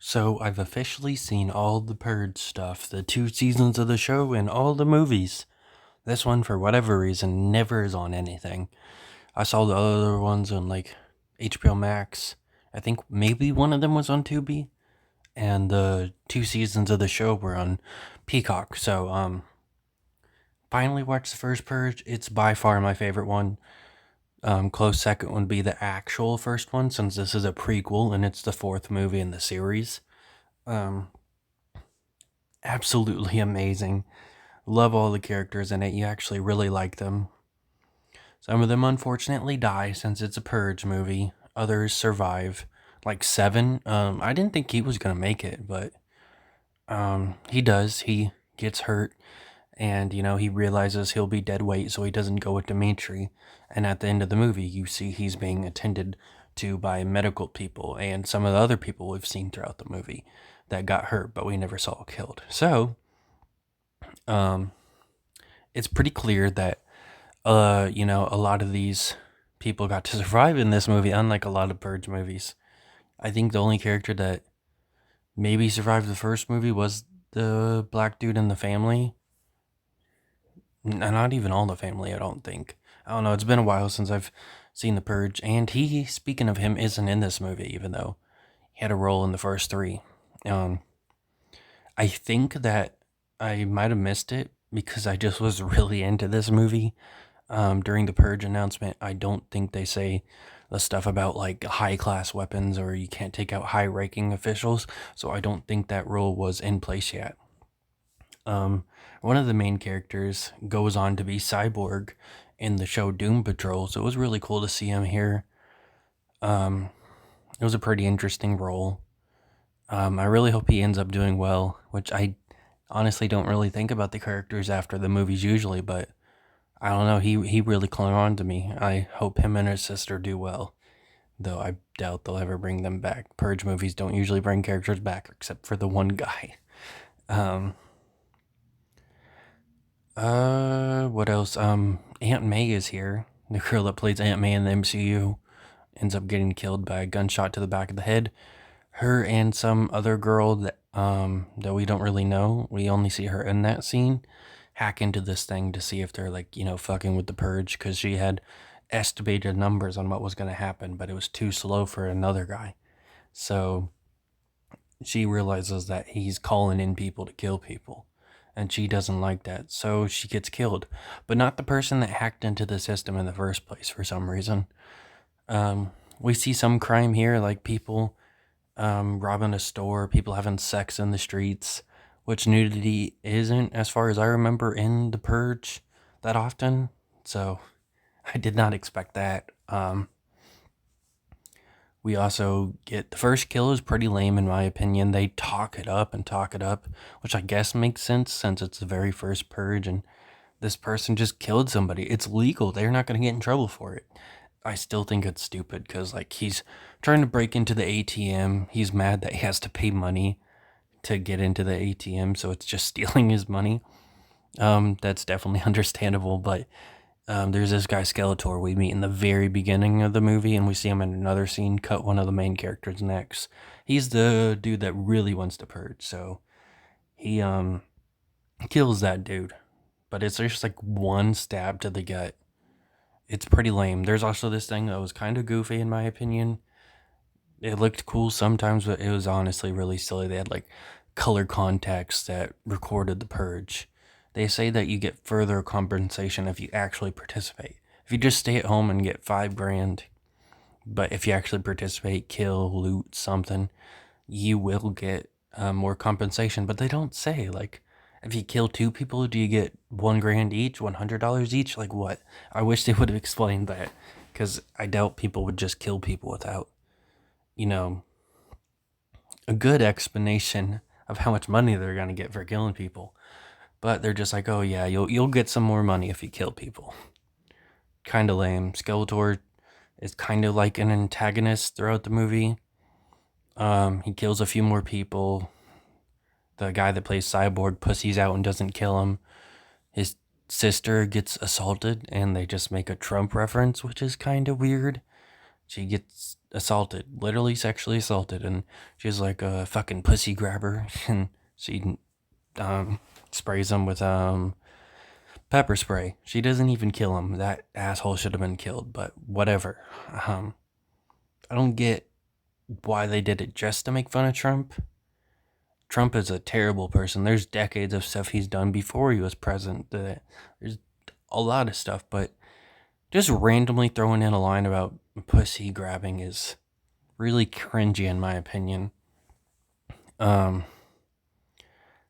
So I've officially seen all the Purge stuff, the 2 seasons of the show, and all the movies. This one, for whatever reason, never is on anything. I saw the other ones on like HBO Max. I think maybe one of them was on Tubi, and the 2 seasons of the show were on Peacock. So finally watched the first Purge. It's by far my favorite one. Close second would be the actual first one, since this is a prequel and it's the fourth movie in the series. Um, Absolutely amazing. Love all the characters in it. You actually really like them. Some of them unfortunately die since it's a Purge movie. Others survive. Like Seven. I didn't think he was gonna make it, but he does. He gets hurt, and he realizes he'll be dead weight, so he doesn't go with Dimitri. And at the end of the movie, you see he's being attended to by medical people and some of the other people we've seen throughout the movie that got hurt, but we never saw killed. So, um, it's pretty clear that a lot of these people got to survive in this movie, unlike a lot of Purge movies. I think the only character that maybe survived the first movie was the black dude in the family. Not even all the family, I don't think. I don't know, it's been a while since I've seen The Purge, and he, speaking of him, isn't in this movie, even though he had a role in the first three. Um, I think that I might have missed it because I just was really into this movie. During the Purge announcement, I don't think they say the stuff about like high class weapons or you can't take out high ranking officials, so I don't think that rule was in place yet. Um, One of the main characters goes on to be Cyborg in the show Doom Patrol, so it was really cool to see him here. Um, it was a pretty interesting role. I really hope he ends up doing well, which I honestly don't really think about the characters after the movies usually, but I don't know. He really clung on to me. I hope him and his sister do well, though I doubt they'll ever bring them back. Purge movies don't usually bring characters back, except for the one guy. Um, what else? Aunt May is here. The girl that plays Aunt May in the MCU ends up getting killed by a gunshot to the back of the head. Her and some other girl that we don't really know. We only see her in that scene hack into this thing to see if they're like, fucking with the Purge, because she had estimated numbers on what was going to happen, but it was too slow for another guy. So she realizes that he's calling in people to kill people, and she doesn't like that, so she gets killed. But not the person that hacked into the system in the first place for some reason. We see some crime here, like people robbing a store, people having sex in the streets, which nudity isn't, as far as I remember, in the Purge that often. So I did not expect that. We also get the first kill is pretty lame in my opinion. They talk it up and talk it up, which I guess makes sense since it's the very first Purge and this person just killed somebody. It's legal. They're not going to get in trouble for it. I still think it's stupid because, like, he's trying to break into the ATM. He's mad that he has to pay money to get into the ATM, so it's just stealing his money. That's definitely understandable, but there's this guy Skeletor we meet in the very beginning of the movie, and we see him in another scene cut one of the main characters' necks. He's the dude that really wants to purge, so he kills that dude, but it's just like one stab to the gut. It's pretty lame. There's also this thing that was kind of goofy in my opinion. It looked cool sometimes, but it was honestly really silly. They had like color contacts that recorded the purge. They say that you get further compensation if you actually participate. If you just stay at home and get 5 grand, but if you actually participate, kill, loot something, you will get more compensation. But they don't say, like, if you kill 2 people, do you get 1 grand each, $100 each? Like, what? I wish they would have explained that, because I doubt people would just kill people without, you know, a good explanation of how much money they're gonna get for killing people. But they're just like, oh yeah, you'll get some more money if you kill people. Kind of lame. Skeletor is kind of like an antagonist throughout the movie. He kills a few more people. The guy that plays Cyborg pussies out and doesn't kill him. His sister gets assaulted, and they just make a Trump reference, which is kind of weird. She gets assaulted, literally sexually assaulted, and she's like a fucking pussy grabber, and she um, sprays him with pepper spray. She doesn't even kill him. That asshole should have been killed, but whatever. Um, I don't get why they did it just to make fun of Trump. Trump is a terrible person. There's decades of stuff he's done before he was president. There's a lot of stuff, but just randomly throwing in a line about pussy grabbing is really cringy in my opinion. Um,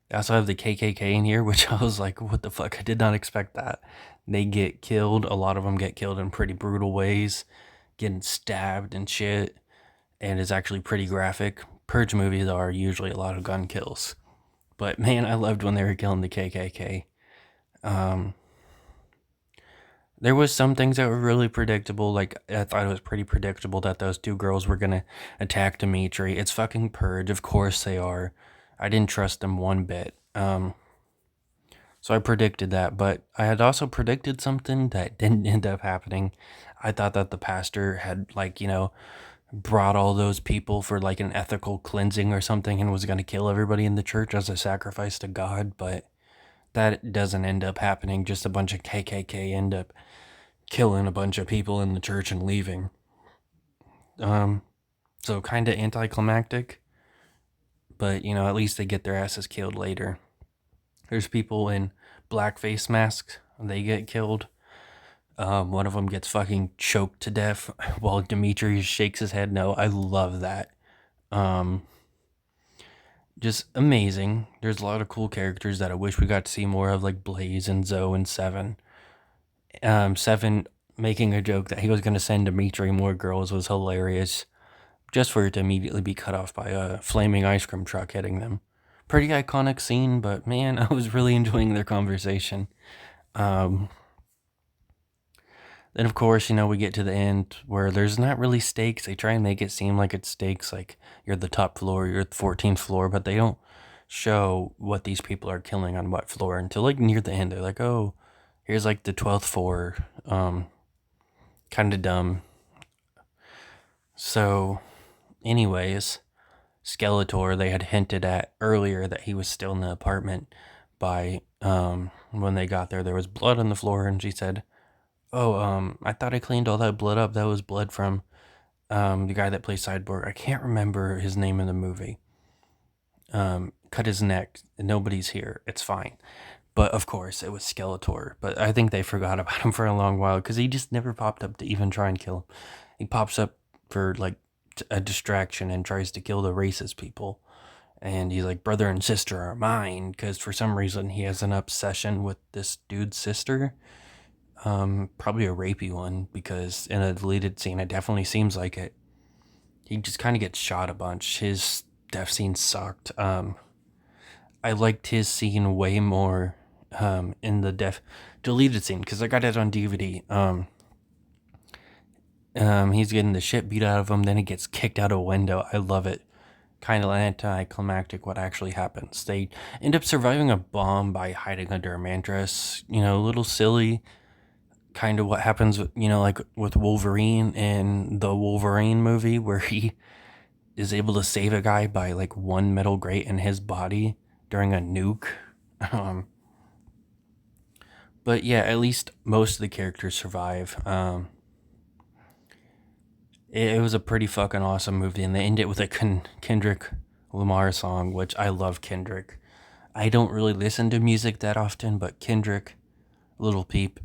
I also have the KKK in here, which I was like, what the fuck? I did not expect that. They get killed. A lot of them get killed in pretty brutal ways, getting stabbed and shit, and it's actually pretty graphic. Purge movies are usually a lot of gun kills. But man, I loved when they were killing the KKK. Um, there was some things that were really predictable. Like, I thought it was pretty predictable that those two girls were gonna attack Dimitri. It's fucking Purge. Of course they are. I didn't trust them one bit. So I predicted that, but I had also predicted something that didn't end up happening. I thought that the pastor had, like, brought all those people for like an ethical cleansing or something and was going to kill everybody in the church as a sacrifice to God, but that doesn't end up happening. Just a bunch of KKK end up killing a bunch of people in the church and leaving. So kind of anticlimactic, but at least they get their asses killed later. There's people in blackface masks, they get killed. One of them gets fucking choked to death while Dimitri shakes his head no. I love that. Um, just amazing. There's a lot of cool characters that I wish we got to see more of, like Blaze and Zoe and Seven. Seven making a joke that he was going to send Dimitri more girls was hilarious, just for it to immediately be cut off by a flaming ice cream truck hitting them. Pretty iconic scene, but man, I was really enjoying their conversation. Um, Then, of course, we get to the end where there's not really stakes. They try and make it seem like it's stakes, like you're the top floor, you're the 14th floor, but they don't show what these people are killing on what floor until like near the end. They're like, oh, here's like the 12th floor. Kind of dumb. So, anyways, Skeletor, they had hinted at earlier that he was still in the apartment by when they got there was blood on the floor, and she said, oh, I thought I cleaned all that blood up. That was blood from the guy that plays Cyborg. I can't remember his name in the movie. Cut his neck. Nobody's here. It's fine. But of course, it was Skeletor. But I think they forgot about him for a long while because he just never popped up to even try and kill him. He pops up for like a distraction and tries to kill the racist people. And he's like, brother and sister are mine, because for some reason he has an obsession with this dude's sister. Probably a rapey one, because in a deleted scene, it definitely seems like it. He just kind of gets shot a bunch. His death scene sucked. I liked his scene way more in the deleted scene, because I got it on DVD. He's getting the shit beat out of him, then he gets kicked out a window. I love it. Kind of anticlimactic what actually happens. They end up surviving a bomb by hiding under a mattress. A little silly. Kind of what happens, like with Wolverine in the Wolverine movie, where he is able to save a guy by like one metal grate in his body during a nuke. But yeah, at least most of the characters survive. It was a pretty fucking awesome movie, and they end it with a Kendrick Lamar song, which I love Kendrick. I don't really listen to music that often, but Kendrick, Little Peep,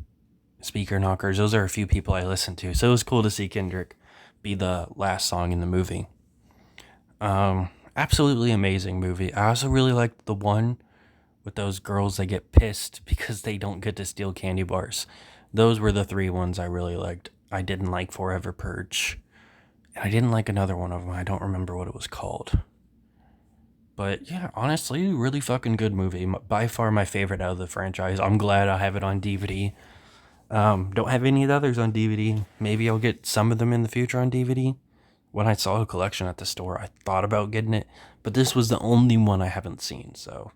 Speaker Knockers, those are a few people I listen to. So it was cool to see Kendrick be the last song in the movie. Absolutely amazing movie. I also really liked the one with those girls that get pissed because they don't get to steal candy bars. Those were the three ones I really liked. I didn't like Forever Purge. And I didn't like another one of them. I don't remember what it was called. But yeah, honestly, really fucking good movie. By far my favorite out of the franchise. I'm glad I have it on DVD. Don't have any of the others on DVD. Maybe I'll get some of them in the future on DVD. When I saw a collection at the store, I thought about getting it, but this was the only one I haven't seen, so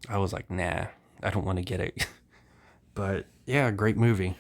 I was like, nah, I don't want to get it. But yeah, great movie.